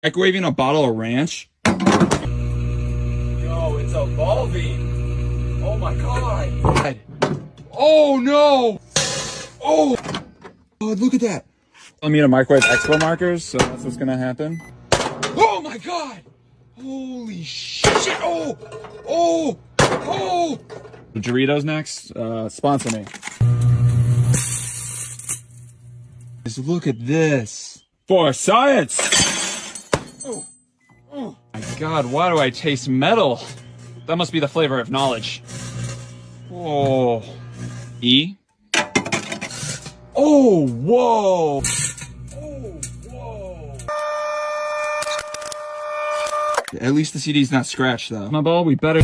Microwaving a bottle of ranch? Yo, it's evolving. Oh my god. Oh no! Oh! Oh, look at that. I'm gonna microwave expo markers, so that's what's gonna happen. Oh my god! Holy shit! Oh! Oh! Oh! Doritos next. Sponsor me. Just look at this. For science! Oh. Oh my god, why do I taste metal? That must be the flavor of knowledge. Oh. E? Oh, whoa! Oh, whoa! At least the CD's not scratched, though. My ball, we better...